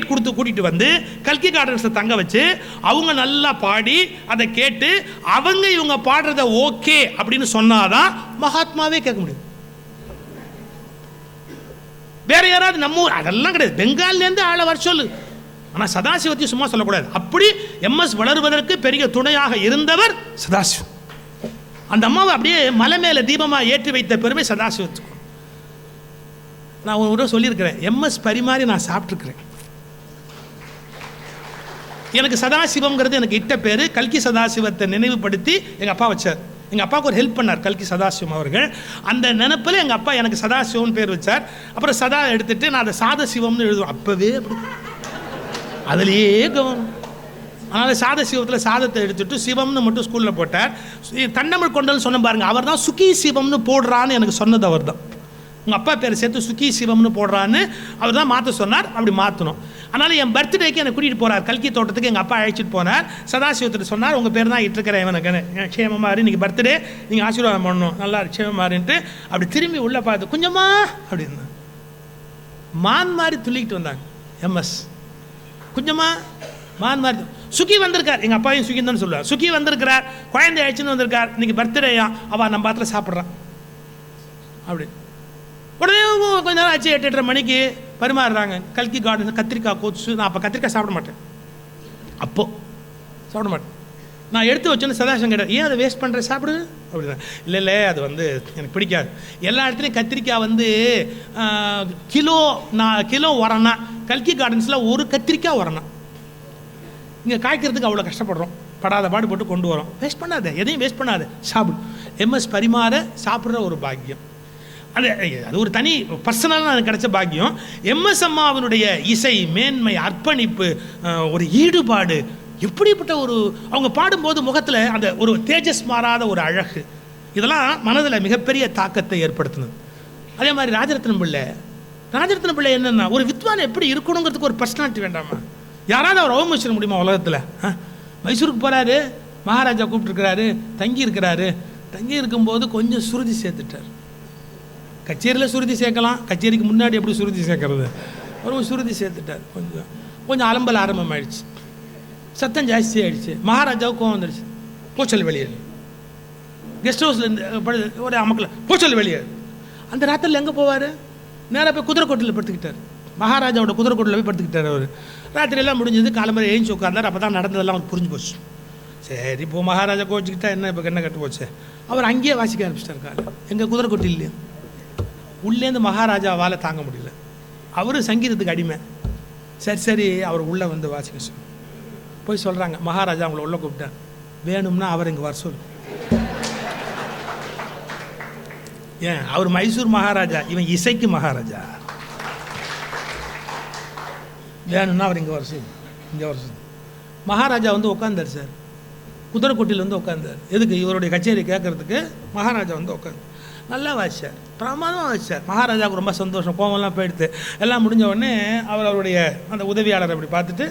கொடுத்து கூட்டிகிட்டு வந்து கல்கி கார்டன்ஸில் தங்க வச்சு அவங்க நல்லா பாடி அதை கேட்டு அவங்க இவங்க பாடுறத ஓகே அப்படின்னு சொன்னாதான் மகாத்மாவே கேட்க முடியும். வேற யாராவது நம்ம ஊர் அதெல்லாம் கிடையாது, பெங்கால்லேருந்து ஆளை வர சொல்லு. ஆனால் சதாசிவத்தையும் சும்மா சொல்லக்கூடாது. அப்படி எம்எஸ் வளருவதற்கு பெரிய துணையாக இருந்தவர் சதாசிவம். அந்த அம்மாவை அப்படியே மலை மேலே தீபமாக ஏற்றி வைத்த பெருமை சதாசிவத்துக்கு. நான் ஒரு முறை சொல்லியிருக்கிறேன், எம்எஸ் பரிமாறி நான் சாப்பிட்ருக்கிறேன். எனக்கு சதாசிவம்ங்கிறது எனக்கு இட்ட பேர். கல்கி சதாசிவத்தை நினைவுபடுத்தி எங்கள் அப்பா வச்சார். எங்கள் அப்பாவுக்கு ஒரு ஹெல்ப் பண்ணார் கல்கி சதாசிவம் அவர்கள். அந்த நினைப்பில் எங்கள் அப்பா எனக்கு சதாசிவம்னு பேர் வச்சார். அப்புறம் சதா எடுத்துட்டு நான் அதை சாதசிவம்னு எழுதுவேன். அப்போவே அப்படி அதுலேயே கவனம். அதனால் சாதசிவத்தில் சாதத்தை எடுத்துட்டு சிவம்னு மட்டும் ஸ்கூலில் போட்டார். தன்னமிழ் கொண்டல் சொன்ன பாருங்க, அவர் தான் சுகி சிவம்னு போடுறான்னு எனக்கு சொன்னது அவர் தான். உங்கள் அப்பா பேரை சேர்த்து சுக்கி சிவம்னு போடுறான்னு அவர் தான் மாற்ற சொன்னார். அப்படி மாற்றணும். அதனால் என் பர்த்டேக்கு என்னை கூட்டிகிட்டு போகிறார் கல்கி தோட்டத்துக்கு. எங்கள் அப்பா அழைச்சிட்டு போனார். சதாசிவத்தில் சொன்னார், உங்கள் பேர் தான் இட்டுருக்கிறேன் இவனுக்கு க்ஷேமமாரி, இன்றைக்கி பர்த்டே, நீங்கள் ஆசீர்வாதம் பண்ணணும், நல்லா க்ஷேமமாரின்ட்டு. அப்படி திரும்பி உள்ளே பார்த்து கொஞ்சமா அப்படின்னு மான் மாதிரி துள்ளிக்கிட்டு வந்தாங்க எம்எஸ். கொஞ்சமா மான் மாதிரி. சுக்கி வந்திருக்கார், எங்கள் அப்பாவையும் சுக்கி தான் சொல்லுவார். சுக்கி வந்திருக்கிறார், குழந்தை அழைச்சின்னு வந்திருக்கார், இன்றைக்கி பர்த்டேயா, அவள் நம்ம பாத்தில் சாப்பிட்றான் அப்படி. உடனே கொஞ்ச நேரம் ஆச்சு, 8-8:30 மணிக்கு பரிமாறுறாங்க கல்கி கார்டன் கத்திரிக்காய் கோச்சு. நான் அப்போ கத்திரிக்காய் சாப்பிட மாட்டேன், அப்போது சாப்பிட மாட்டேன். நான் எடுத்து வச்சோன்னு சதாசம் கேட்டேன், ஏன் அதை வேஸ்ட் பண்ணுறேன், சாப்பிடு அப்படின்னா. இல்லை அது வந்து எனக்கு பிடிக்காது. எல்லா இடத்துலையும் கத்திரிக்காய் வந்து கிலோ வரனா, கல்கி கார்டன்ஸில் ஒரு கத்திரிக்காய் வரனா. இங்கே காய்க்கிறதுக்கு அவ்வளோ கஷ்டப்படுறோம், படாத பாடு போட்டு கொண்டு வரோம். வேஸ்ட் பண்ணாத, எதையும் வேஸ்ட் பண்ணாத, சாப்பிடு. எம்எஸ் பரிமாற சாப்பிட்ற ஒரு பாக்கியம் அது ஒரு தனி பர்சனலாக எனக்கு கிடைச்ச பாக்கியம். எம்எஸ் அம்மாவினுடைய இசை மேன்மை, அர்ப்பணிப்பு, ஒரு ஈடுபாடு, எப்படிப்பட்ட ஒரு அவங்க பாடும்போது முகத்தில் அந்த ஒரு தேஜஸ் மாறாத ஒரு அழகு, இதெல்லாம் மனதில் மிகப்பெரிய தாக்கத்தை ஏற்படுத்தினது. அதே மாதிரி ராஜரத்னம் பிள்ளை என்னென்னா, ஒரு வித்வான் எப்படி இருக்கணுங்கிறதுக்கு ஒரு பர்சனாலிட்டி வேண்டாமா? யாராவது அவர் அவமதிச்சிட முடியுமா உலகத்தில்? மைசூருக்கு போகிறாரு, மகாராஜா கூப்பிட்டுருக்கிறாரு, தங்கி இருக்கும்போது கொஞ்சம் சுருதி சேர்த்துட்டார். கச்சேரியில் சுருதி சேர்க்கலாம், கச்சேரிக்கு முன்னாடி எப்படி சுருதி சேர்க்கறது, ஒரு சுருதி சேர்த்துட்டார். கொஞ்சம் அலம்பல் ஆரம்பமாயிடுச்சு, சத்தம் ஜாஸ்தி ஆகிடுச்சு. மகாராஜாவுக்கு கோவம் வந்துடுச்சு, போச்சல் வெளியேறு. கெஸ்ட் ஹவுஸில் ஒரு அமக்கில் போச்சல் வெளியேறு. அந்த ராத்திரியில் எங்கே போவார்? நேராக போய் குதிரைக்கோட்டில் படுத்துக்கிட்டார். மகாராஜாவோட குதிரைக்கோட்டில் போய் படுத்துக்கிட்டார் அவர். ராத்திரியெல்லாம் முடிஞ்சது, காலம்பரை எழுந்து உட்கார்ந்தார். அப்போ தான் நடந்ததெல்லாம் அவருக்கு புரிஞ்சு போச்சு. சரி, இப்போ மகாராஜா கோச்சிக்கிட்டா என்ன, இப்போ என்ன கட்டு போச்சு. அவர் அங்கேயே வாசிக்க ஆரம்பிச்சிட்டார். காலை எங்கள் குதிரைக்கோட்டி இல்லையா, உள்ளேருந்து மகாராஜாவால் தாங்க முடியல. அவர் சங்கீதத்துக்கு அடிமை. சரி அவர் உள்ளே வந்து வாசிக்க சொல்லு. போய் சொல்கிறாங்க, மகாராஜா அவங்கள உள்ளே கூப்பிட்டார், வேணும்னா அவர் இங்கே வர சொல்லு. ஏன், அவர் மைசூர் மகாராஜா, இவன் இசைக்கு மகாராஜா. வேணும்னா அவர் இங்கே வர சொல்லு. மகாராஜா வந்து உட்காந்தார் சார், குதிரைக்கோட்டியில் வந்து உட்காந்தார். எதுக்கு? இவருடைய கச்சேரி கேட்கறதுக்கு. மகாராஜா வந்து உட்காந்து நல்லா வாசிச்சார், பிரமாதமாக வாசிச்சார். மகாராஜாவுக்கு ரொம்ப சந்தோஷம், கோவம்லாம் போயிடுது. எல்லாம் முடிஞ்ச உடனே அவருடைய அந்த உதவியாளர் அப்படி பார்த்துட்டு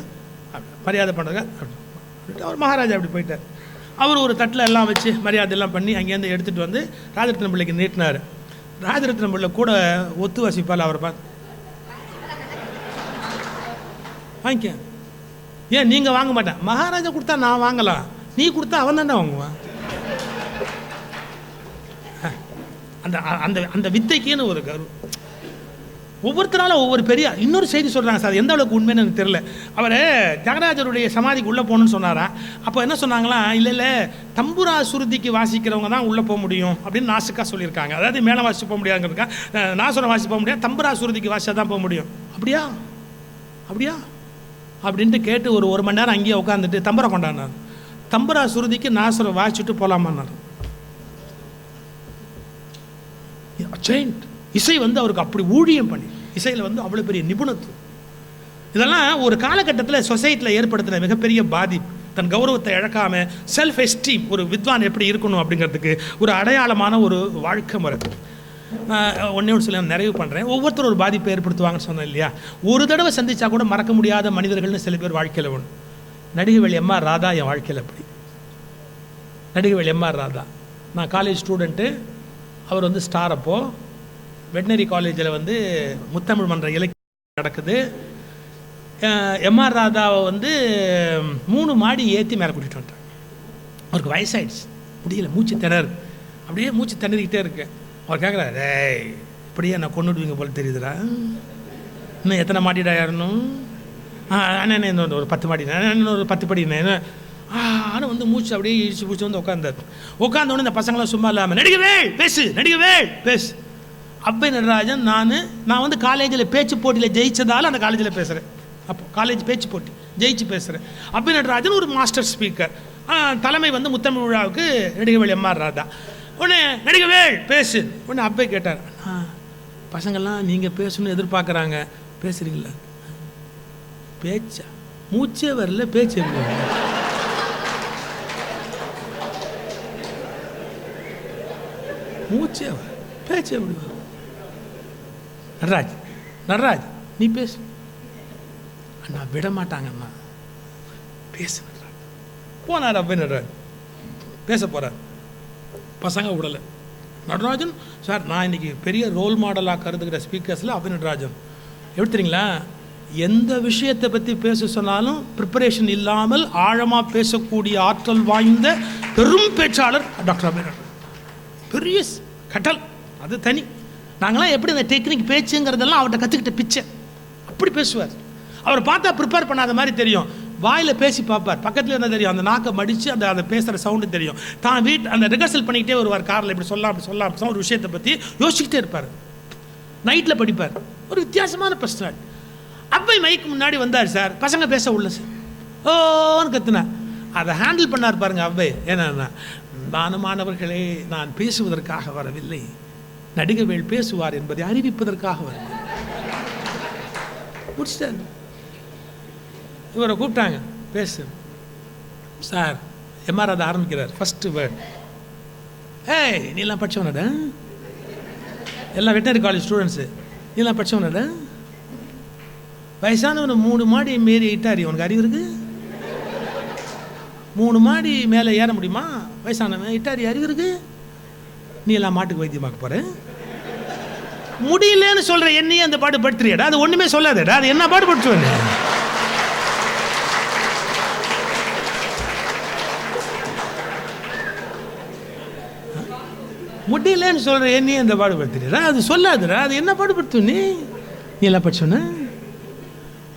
மரியாதை பண்ணுறங்க அப்படின்ட்டு அவர் மகாராஜா அப்படி போயிட்டார். அவர் ஒரு தட்டில் எல்லாம் வச்சு மரியாதையெல்லாம் பண்ணி அங்கேருந்து எடுத்துகிட்டு வந்து ராஜரத்னம் பிள்ளைக்கு நீட்டினார். ராஜரத்னம் பிள்ளை கூட ஒத்து வாசிப்பால் அவரை பார்த்து, வாங்கிக்க. ஏன் நீங்கள் வாங்க மாட்டேன்? மகாராஜா கொடுத்தா நான் வாங்கலாம், நீ கொடுத்தா அவன் தானே வாங்குவான். அந்த அந்த அந்த வித்தைக்குன்னு ஒரு கரு. ஒவ்வொருத்தரால ஒவ்வொரு பெரிய. இன்னொரு செய்தி சொல்கிறாங்க சார், எந்த அளவுக்கு உண்மைன்னு எனக்கு தெரியல. அவர் தியாகராஜருடைய சமாதிக்கு உள்ளே போகணுன்னு சொன்னாராம். அப்போ என்ன சொன்னாங்களாம், இல்லை தம்புரா சுருதிக்கு வாசிக்கிறவங்க தான் உள்ளே போக முடியும் அப்படின்னு நாசுக்காக சொல்லியிருக்காங்க. அதாவது மேலே வாசி போக முடியாதுங்கிறதுக்கா, நாசுரம் வாசி போக முடியாது, தம்புரா சுருதிக்கு வாசிச்சா தான் போக முடியும். அப்படியா அப்படின்ட்டு கேட்டு ஒரு மணி நேரம் அங்கேயே உட்காந்துட்டு தம்புரா கொண்டாடினார். தம்புரா சுருதிக்கு நாசுரம் வாசிச்சுட்டு போகலாமான்னார். இசை வந்து அவருக்கு அப்படி ஊழியம் பண்ணி, இசையில் வந்து அவ்வளோ பெரிய நிபுணத்துவம். இதெல்லாம் ஒரு காலகட்டத்தில் சொசைட்டியில் ஏற்படுத்தின மிகப்பெரிய பாதிப்பு. தன் கௌரவத்தை இழக்காமல் செல்ஃப் எஸ்டீம், ஒரு வித்வான் எப்படி இருக்கணும் அப்படிங்கிறதுக்கு ஒரு அடையாளமான ஒரு வாழ்க்கை முறை. ஒன்றே சொல்லி நான் நிறைவு பண்ணுறேன். ஒவ்வொருத்தரும் ஒரு பாதிப்பை ஏற்படுத்துவாங்கன்னு சொன்னேன் இல்லையா? ஒரு தடவை சந்தித்தா கூட மறக்க முடியாத மனிதர்கள்னு சில பேர் வாழ்க்கையில் ஒன்று. நடிகவேள் எம்ஆர் ராதா என் வாழ்க்கையில் அப்படி. நடிகவேள் எம்ஆர் ராதா, நான் காலேஜ் ஸ்டூடெண்ட்டு, அவர் வந்து ஸ்டார். அப்போது வெட்டினரி காலேஜில் வந்து முத்தமிழ் மன்ற இலக்கியம் நடக்குது. எம்ஆர் ராதாவை வந்து 3 மாடி ஏற்றி மேலே கூட்டிகிட்டு வந்துட்டாங்க. அவருக்கு வயசாயிடுச்சு, முடியல, மூச்சு திணறு, அப்படியே மூச்சு திணறிக்கிட்டே இருக்கு. அவர் கேட்குறாரு, டேய் இப்படியே நான் கொண்டுடுவீங்க போல தெரியுதுடா, இன்னும் எத்தனை மாடிடா ஏறணும்? அண்ணன் இன்னும் ஒரு 10 மாடி, இன்னும் ஒரு 10 படி. ஆனால் வந்து மூச்சு அப்படியே இடிச்சு பிடிச்சி வந்து உட்காந்தோடனே இந்த பசங்களாம் சும்மா இல்லாமல் நடிகவே பேசு, நடிகவே பேசு. அப்பை நடராஜன் நான் வந்து காலேஜில் பேச்சு போட்டியில் ஜெயிச்சதால் அந்த காலேஜில் பேசுகிறேன். அப்போ காலேஜ் பேச்சு போட்டி ஜெயிச்சு பேசுகிறேன். அப்பை நடராஜன் ஒரு மாஸ்டர் ஸ்பீக்கர். தலைமை வந்து முத்தமிழ் விழாவுக்கு நடிகவேள் எம்ஆர் ராதா. உடனே நடிகவேள் பேசு. உடனே அப்பை கேட்டார், பசங்கள்லாம் நீங்கள் பேசணும்னு எதிர்பார்க்குறாங்க, பேசுகிறீங்களா? பேச்சா? மூச்சே வரல, பேச்சு எப்படி? மூச்சே வர, பேச்சு எப்படி? நடராஜ் நீ பேசு. அண்ணா விட மாட்டாங்க, அண்ணா பேசு. போனார் அப்போ நடராஜ் பேச போகிறார். பசங்க விடலை. நடராஜன் சார், நான் இன்றைக்கி பெரிய ரோல் மாடலாக கருதுகிற ஸ்பீக்கர்ஸில் அப்போ நடராஜன் எப்படி தெரியுங்களா? எந்த விஷயத்தை பற்றி பேச சொன்னாலும் ப்ரிப்பரேஷன் இல்லாமல் ஆழமாக பேசக்கூடிய ஆற்றல் வாய்ந்த பெரும் பேச்சாளர் டாக்டர் அபய் நடராஜன். பெரிய கட்டல், அது தனி. நாங்களாம் எப்படி அந்த டெக்னிக் பேச்சுங்கிறதெல்லாம் அவர்கிட்ட கற்றுக்கிட்ட பிச்சை. அப்படி பேசுவார். அவரை பார்த்தா ப்ரிப்பேர் பண்ணாத மாதிரி தெரியும். வாயில் பேசி பார்ப்பார், பக்கத்தில் என்ன தெரியும், அந்த நாக்கை மடித்து அந்த பேசுகிற சவுண்டு தெரியும். தான் அந்த ரிஹர்சல் பண்ணிக்கிட்டே வருவார் காரில், இப்படி சொல்லலாம் ஒரு விஷயத்தை பற்றி யோசிச்சுக்கிட்டே இருப்பார். நைட்டில் படிப்பார். ஒரு வித்தியாசமான பர்சனாலிட்டி. அப்போ மைக்கு முன்னாடி வந்தார் சார், பசங்க பேச உள்ள சார் ஓன்னு கத்துனா. அதை ஹேண்டில் பண்ணார் பாருங்க அவ்வை. ஏன்னா, மாணவர்களே, நான் பேசுவதற்காக வரவில்லை, நடிகவேள் பேசுவார் என்பதை அறிவிப்பதற்காக வரவில்லை. முடிச்சிட்டார். இவரை கூப்பிட்டாங்க, பேசு சார். எம்ஆர் ராதா ஆரம்பிக்கிறார். ஃபஸ்ட்டு வேர்ட், ஏய் நீலாம் படித்தவனடா, எல்லாம் வெட்டனரி காலேஜ் ஸ்டூடெண்ட்ஸு, நீலாம் படித்தவனடா, வயசானவனை 3 மாடி மீறி இட்டாரி, உனக்கு அறிவு இருக்கு? 3 மாடி மேலே ஏற முடியுமா? வயசானவன் இட்டாரி, அறிவு இருக்கு? நீ எல்லாம் மாட்டுக்கு வைத்தியமாக்க போகிற? முடியலன்னு சொல்கிற என்னையே அந்த பாட்டு படுத்துறியடா, அது ஒன்றுமே சொல்லாதடா, அது என்ன பாட்டு படுத்துவேன்? முடியலன்னு சொல்கிற என்னையே அந்த பாடு படுத்துறியடா, அது சொல்லாதடா, அது என்ன பாடு படுத்து? நீ எல்லாம் படிச்சோன்னு.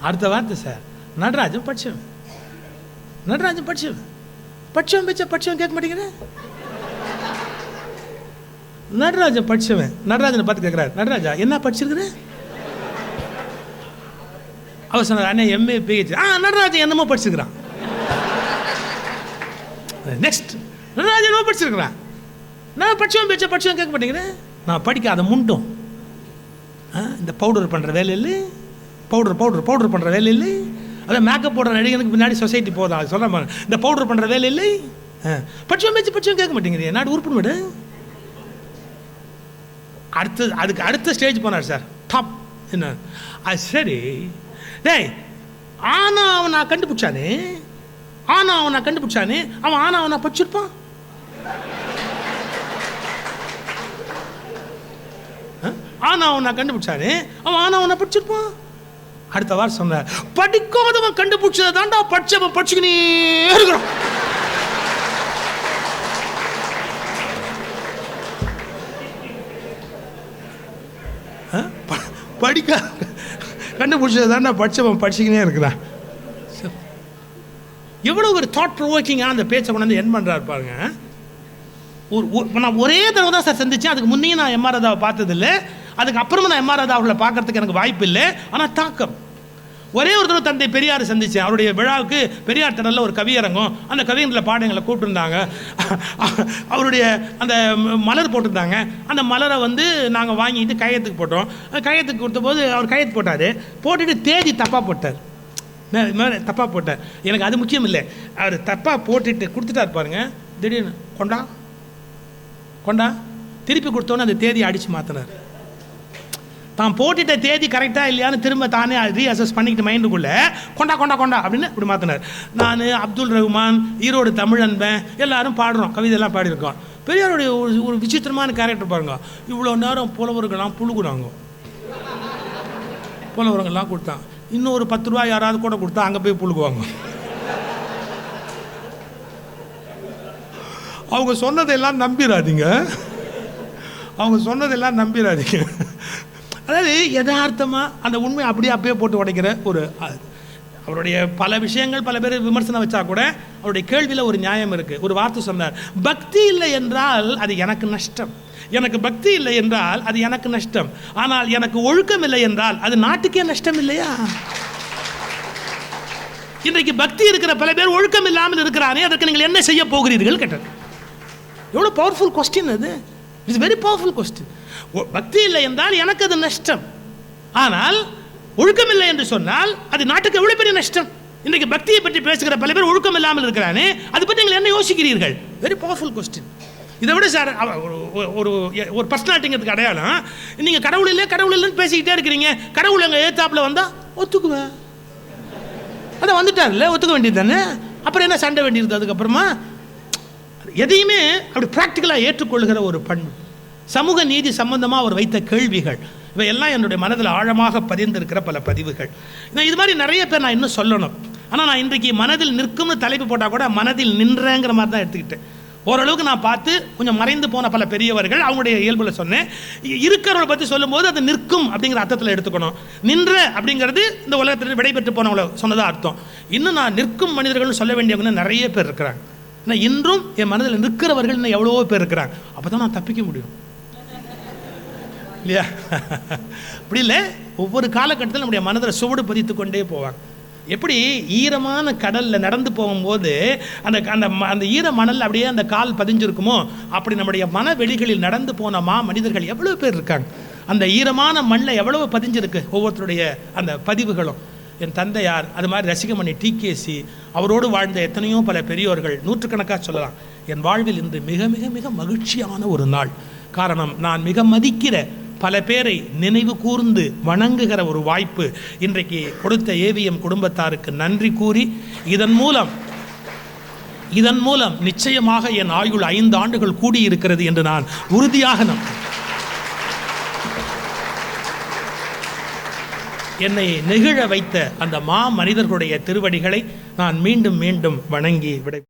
அடுத்த வார்த்தை சார், நடராஜன் படிச்சவன், நடராஜன் படிச்சவன், படிச்சவன் பேச்ச படிச்சவன் கேட்க மாட்டேங்கிறேன். நடராஜன் படிச்சவன் நடராஜனை பார்த்து கேட்குறாரு, நடராஜா என்ன படிச்சிருக்கிறேன்? அவர் சொன்னார், அண்ணா எம்ஏ பிஹெச்டி. நடராஜன் என்னமோ படிச்சிருக்கிறான். நெக்ஸ்ட், நடராஜன் என்னமோ படிச்சிருக்கிறான். நான் படிச்சவன் பேச்ச படிச்சவன் கேட்க மாட்டேங்கிறேன். நான் படிக்காத முண்டும் இந்த பவுடர் பண்ணுற வேலை இல்லை, பவுடர் பண்ணுற வேலை இல்லை, அதான் மேக்கப் போடுற நடிகனுக்கு பின்னாடி சொசைட்டி போதும், அது சொல்ல மாதிரி இந்த பவுடர் பண்ணுற வேலை இல்லை. படிச்சவன் பேச்சு படிச்சவன் கேட்க மாட்டேங்கிறீங்க, நாடு உறுப்பு விட. அதுக்கு அடுத்த ஸ்டேஜ் போனார் சார், டாப். என்ன அது சரி, டேய் அவன் நான் கண்டுபிடிச்சானே, அவன் அவனை படிச்சிருப்பான். அவன் நான் கண்டுபிடிச்சானே, அவன் அவனை படிச்சிருப்பான். அடுத்த வாரம் சொன்னார், படிக்காதவன் கண்டுபிடிச்சதை தாண்டா படிச்சவன் படிச்சுக்கினே இருக்கிறான். படிக்க கண்டுபிடிச்சதை தாண்டா படிச்சவன் படிச்சுக்கினே இருக்கிறான். எவ்வளோ ஒரு தாட் ப்ரொவோக்கிங்காக அந்த பேச்சை கொண்டாந்து என் பண்ணுறாரு பாருங்க. நான் ஒரே தடவை தான் சார் சந்தித்தேன். அதுக்கு முன்னையும் நான் எம்ஆர் ராதாவை பார்த்ததில்லை, அதுக்கு அப்புறமா நான் எம்ஆர் ராதா அவர்களை பார்க்கறதுக்கு எனக்கு வாய்ப்பு இல்லை. ஆனால் தாக்கம், ஒரே ஒரு தடவை தந்தை பெரியார் சந்தித்தேன். அவருடைய விழாவுக்கு பெரியார் திடலில் ஒரு கவியரங்கம், அந்த கவியரங்கில் பாடங்களை கூப்பிட்டுருந்தாங்க. அவருடைய அந்த மலர் போட்டிருந்தாங்க. அந்த மலரை வந்து நாங்கள் வாங்கிட்டு கையத்துக்கு போட்டோம். கையத்துக்கு கொடுத்தபோது அவர் கையத்து போட்டார், போட்டுட்டு தேதி தப்பாக போட்டார். எனக்கு அது முக்கியம் இல்லை, அவர் தப்பாக போட்டுட்டு கொடுத்துட்டார் பாருங்க. திடீர்னு கொண்டா திருப்பி கொடுத்தோன்னு அந்த தேதியை அடித்து மாற்றினார். தான் போட்டுட்ட தேதி கரெக்டாக இல்லையான்னு திரும்ப தானே ரீஅசஸ் பண்ணிக்கிட்டு மைண்டுக்குள்ளே கொண்டா அப்படின்னு இப்படி மாற்றினார். நான், அப்துல் ரஹ்மான், ஈரோடு தமிழன்பன் எல்லாரும் பாடுறோம், கவிதையெல்லாம் பாடியிருக்கோம். பெரியாருடைய ஒரு விசித்திரமான கேரக்டர் பாருங்க. இவ்வளோ நேரம் புலவர்கள்லாம் புழுகுறாங்க, புலவர்கள்லாம் கொடுத்தாங்க. இன்னும் ஒரு 10 ரூபா யாராவது கூட கொடுத்தா அங்கே போய் புழுகுவாங்க. அவங்க சொன்னதெல்லாம் நம்பிடாதீங்க, அவங்க சொன்னதெல்லாம் நம்பிடாதீங்க. அதாவது யதார்த்தமாக அந்த உண்மையை அப்படியே அப்பயே போட்டு உடைக்கிற ஒரு அவருடைய பல விஷயங்கள் பல பேர் விமர்சனம் வச்சா கூட அவருடைய கேள்வியில் ஒரு நியாயம் இருக்குது. ஒரு வார்த்தை சொன்னார், பக்தி இல்லை என்றால் அது எனக்கு நஷ்டம், எனக்கு பக்தி இல்லை என்றால் அது எனக்கு நஷ்டம், ஆனால் எனக்கு ஒழுக்கம் இல்லை என்றால் அது நாட்டுக்கே நஷ்டம் இல்லையா? இன்றைக்கு பக்தி இருக்கிற பல பேர் ஒழுக்கம் இல்லாமல் இருக்கிறாரே, அதற்கு நீங்கள் என்ன செய்ய போகிறீர்கள் கேட்டது. எவ்வளோ பவர்ஃபுல் கொஸ்டின் அது. It's very powerful question. பக்தி இல்லை என்றால் எனக்கு அது நஷ்டம், ஆனால் ஒழுக்கம் இல்லை என்று சொன்னால் அது நாட்டுக்கு எவ்வளோ பெரிய நஷ்டம். இன்றைக்கு பக்தியை பற்றி பேசுகிற பல பேர் ஒழுக்கம் இல்லாமல் இருக்கிறானே, அதை பற்றி நீங்கள் என்ன யோசிக்கிறீர்கள்? Very powerful question. இதை விட சார் ஒரு ஒரு பர்சனாலிட்டிங்கிறதுக்கு அடையாளம், நீங்கள் கடவுள் இல்லை கடவுள் இல்லைன்னு பேசிக்கிட்டே இருக்கிறீங்க, கடவுள் எங்கள் ஏத்தாப்பில் வந்தால் ஒத்துக்குவேன், அதான் வந்துட்டார்ல ஒத்துக்க வேண்டியது தானே, அப்புறம் என்ன சண்டை வேண்டியிருது? அதுக்கப்புறமா எதையுமே அப்படி ப்ராக்டிக்கலாக ஏற்றுக்கொள்கிற ஒரு பண்பு. சமூக நீதி சம்பந்தமாக அவர் வைத்த கேள்விகள் இவையெல்லாம் என்னுடைய மனதில் ஆழமாக பதிந்திருக்கிற பல பதிவுகள். இது மாதிரி நிறைய பேர் நான் இன்னும் சொல்லணும். ஆனால் நான் இன்றைக்கி மனதில் நிற்கும்னு தலைப்பு போட்டால் கூட மனதில் நின்றங்கிற மாதிரி தான் எடுத்துக்கிட்டேன். ஓரளவுக்கு நான் பார்த்து கொஞ்சம் மறைந்து போன பல பெரியவர்கள் அவங்களுடைய இயல்பில் சொன்னேன். இருக்கிறவங்களை பற்றி சொல்லும்போது அது நிற்கும் அப்படிங்கிற அர்த்தத்தில் எடுத்துக்கணும். நின்ற அப்படிங்கிறது இந்த உலகத்தில் விடைபெற்று போனவங்களை சொன்னதாக அர்த்தம். இன்னும் நான் நிற்கும் மனிதர்கள்னு சொல்ல வேண்டியவங்க நிறைய பேர் இருக்கிறாங்க. ஆனால் இன்றும் என் மனதில் நிற்கிறவர்கள் இன்னும் எவ்வளவோ பேர் இருக்கிறாங்க. அப்போ தான் நான் தப்பிக்க முடியும் இல்லையா? அப்படி இல்லை, ஒவ்வொரு காலகட்டத்தில் நம்முடைய மனதில் சுவடு பதித்து கொண்டே போவாங்க. எப்படி ஈரமான கடலில் நடந்து போகும்போது அந்த அந்த அந்த ஈர மணல் அப்படியே அந்த கால் பதிஞ்சிருக்குமோ, அப்படி நம்முடைய மனவெளிகளில் நடந்து போன மனிதர்கள் எவ்வளோ பேர் இருக்காங்க. அந்த ஈரமான மண்ணில் எவ்வளவு பதிஞ்சிருக்கு ஒவ்வொருத்தருடைய அந்த பதிவுகளும். என் தந்தையார், அது மாதிரி ரசிகமணி டிகேசி, அவரோடு வாழ்ந்த எத்தனையோ பல பெரியோர்கள், நூற்றுக்கணக்காக சொல்லலாம். என் வாழ்வில் இன்று மிக மிக மிக மகிழ்ச்சியான ஒரு நாள். காரணம், நான் மிக மதிக்கிற பல பேரை நினைவு கூர்ந்து வணங்குகிற ஒரு வாய்ப்பு இன்றைக்கு கொடுத்த ஏவிஎம் குடும்பத்தாருக்கு நன்றி கூறி, இதன் மூலம் நிச்சயமாக என் ஆயுள் 5 ஆண்டுகள் கூடியிருக்கிறது என்று நான் உறுதியாக நம்புகிறேன். என்னை நெகிழ வைத்த அந்த மனிதர்களுடைய திருவடிகளை நான் மீண்டும் மீண்டும் வணங்கி விடை